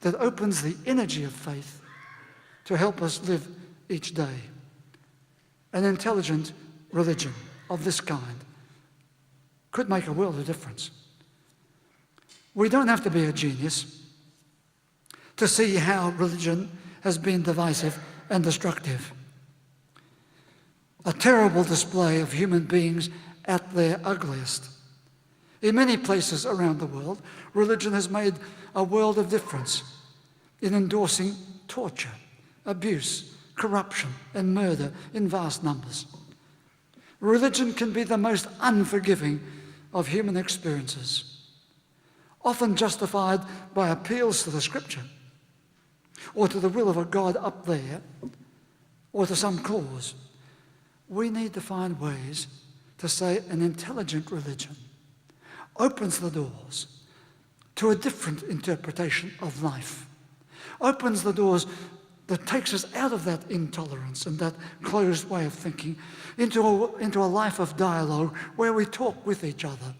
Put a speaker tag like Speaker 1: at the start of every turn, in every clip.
Speaker 1: that opens the energy of faith to help us live each day. An intelligent religion of this kind could make a world of difference. We don't have to be a genius to see how religion has been divisive and destructive. A terrible display of human beings at their ugliest. In many places around the world, religion has made a world of difference in endorsing torture, abuse, corruption, and murder in vast numbers. Religion can be the most unforgiving of human experiences, often justified by appeals to the Scripture, or to the will of a God up there, or to some cause. We need to find ways to say an intelligent religion opens the doors to a different interpretation of life, opens the doors that takes us out of that intolerance and that closed way of thinking into a life of dialogue where we talk with each other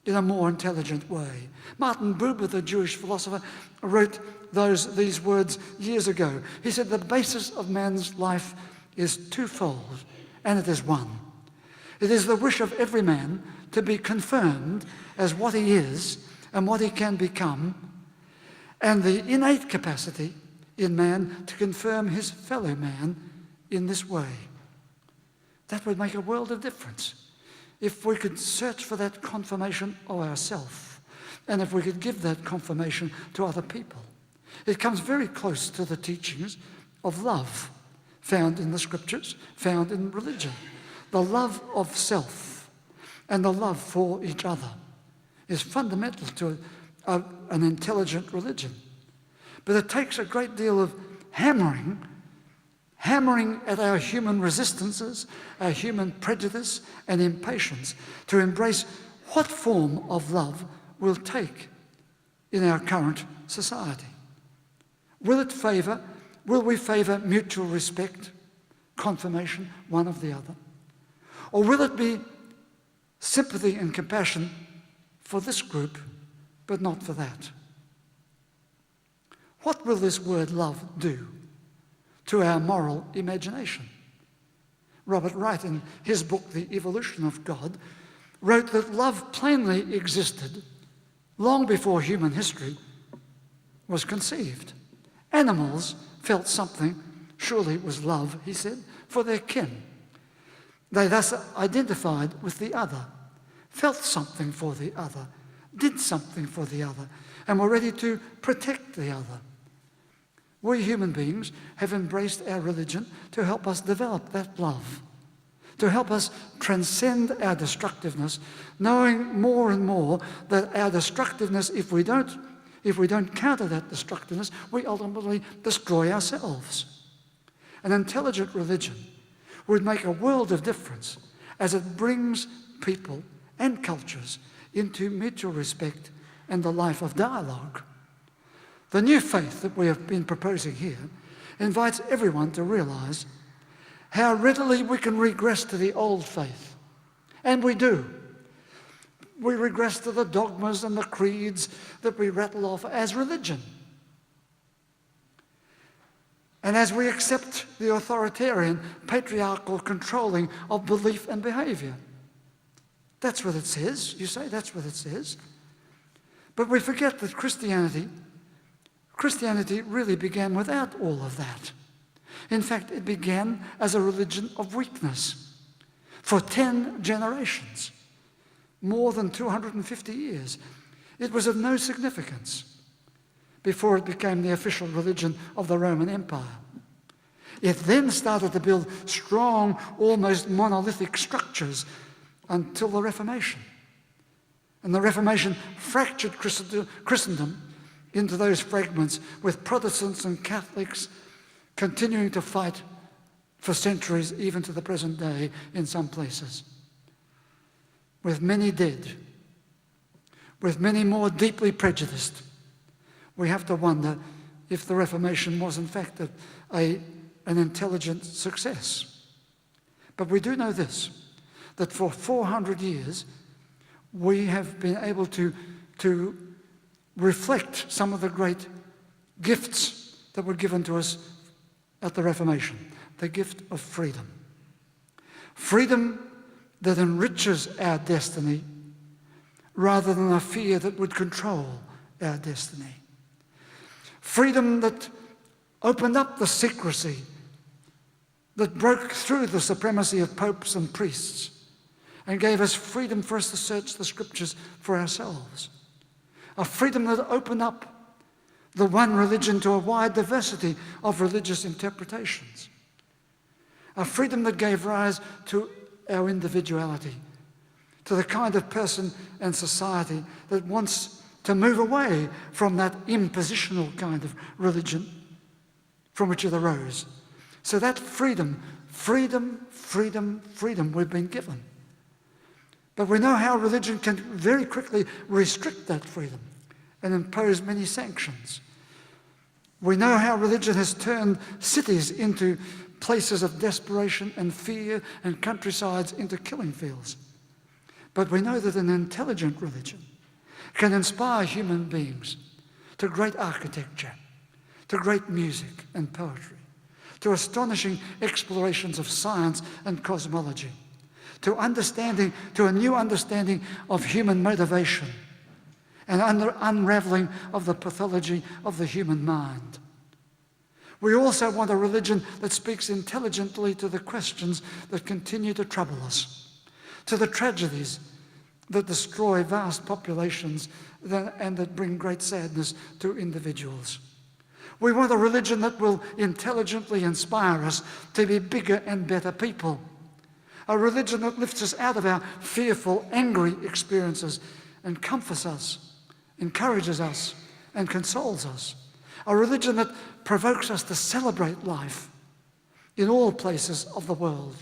Speaker 1: in a more intelligent way. Martin Buber, the Jewish philosopher, wrote these words years ago. He said, "The basis of man's life is twofold, and it is one. It is the wish of every man to be confirmed as what he is and what he can become, and the innate capacity in man to confirm his fellow man in this way." That would make a world of difference if we could search for that confirmation of ourselves, and if we could give that confirmation to other people. It comes very close to the teachings of love found in the Scriptures, found in religion. The love of self and the love for each other is fundamental to an intelligent religion. But it takes a great deal of hammering at our human resistances, our human prejudice and impatience to embrace what form of love will take in our current society. Will we favour mutual respect, confirmation, one of the other? Or will it be sympathy and compassion for this group, but not for that? What will this word love do to our moral imagination? Robert Wright, in his book, The Evolution of God, wrote that love plainly existed long before human history was conceived. Animals felt something, surely it was love, he said, for their kin. They thus identified with the other, felt something for the other, did something for the other, and were ready to protect the other. We human beings have embraced our religion to help us develop that love, to help us transcend our destructiveness, knowing more and more that our destructiveness, if we don't counter that destructiveness, we ultimately destroy ourselves. An intelligent religion would make a world of difference as it brings people and cultures into mutual respect and the life of dialogue. The new faith that we have been proposing here invites everyone to realise how readily we can regress to the old faith. And we do. We regress to the dogmas and the creeds that we rattle off as religion. And as we accept the authoritarian, patriarchal controlling of belief and behaviour. That's what it says, you say, that's what it says. But we forget that Christianity really began without all of that. In fact, it began as a religion of weakness for 10 generations, more than 250 years. It was of no significance before it became the official religion of the Roman Empire. It then started to build strong, almost monolithic structures until the Reformation. And the Reformation fractured Christendom into those fragments, with Protestants and Catholics continuing to fight for centuries, even to the present day in some places. With many dead, with many more deeply prejudiced, we have to wonder if the Reformation was in fact an intelligent success. But we do know this, that for 400 years we have been able to reflect some of the great gifts that were given to us at the Reformation, the gift of freedom. Freedom that enriches our destiny rather than a fear that would control our destiny. Freedom that opened up the secrecy that broke through the supremacy of popes and priests and gave us freedom for us to search the scriptures for ourselves. A freedom that opened up the one religion to a wide diversity of religious interpretations. A freedom that gave rise to our individuality, to the kind of person and society that wants to move away from that impositional kind of religion from which it arose. So that freedom we've been given. But we know how religion can very quickly restrict that freedom and impose many sanctions. We know how religion has turned cities into places of desperation and fear and countrysides into killing fields. But we know that an intelligent religion can inspire human beings to great architecture, to great music and poetry, to astonishing explorations of science and cosmology, to a new understanding of human motivation and unraveling of the pathology of the human mind. We also want a religion that speaks intelligently to the questions that continue to trouble us, to the tragedies that destroy vast populations and that bring great sadness to individuals. We want a religion that will intelligently inspire us to be bigger and better people. A religion that lifts us out of our fearful, angry experiences and comforts us, encourages us, and consoles us. A religion that provokes us to celebrate life in all places of the world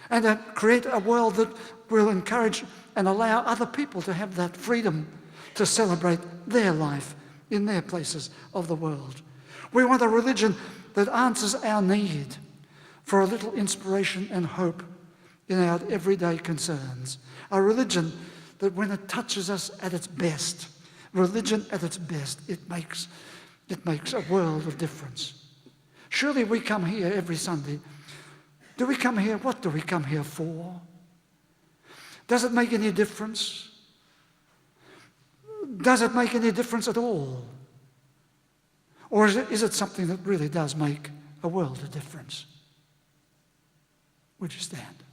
Speaker 1: and to create a world that will encourage and allow other people to have that freedom to celebrate their life in their places of the world. We want a religion that answers our need for a little inspiration and hope in our everyday concerns. A religion that when it touches us at its best, religion at its best, it makes a world of difference. Surely we come here every Sunday. Do we come here? What do we come here for? Does it make any difference? Does it make any difference at all? Or is it something that really does make a world of difference? Would you stand?